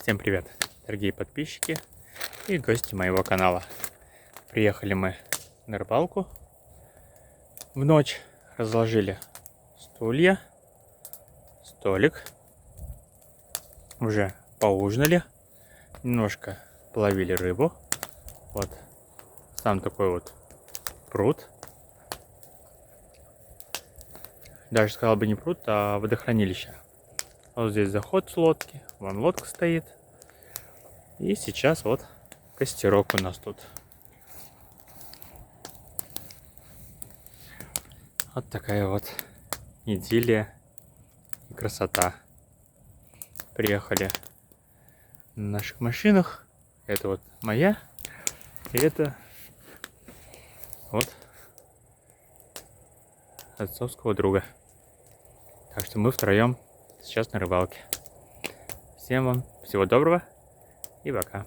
Всем привет, дорогие подписчики и гости моего канала. Приехали мы на рыбалку в ночь, разложили стулья, столик, уже поужинали, немножко половили рыбу. Вот сам такой вот пруд. Даже сказал бы не пруд, а водохранилище. Вот здесь заход с лодки, вон лодка стоит. И сейчас вот костерок у нас тут. Вот такая вот идиллия и красота. Приехали на наших машинах. Это вот моя. И это вот отцовского друга. Так что мы втроем сейчас на рыбалке. Всем вам всего доброго и пока.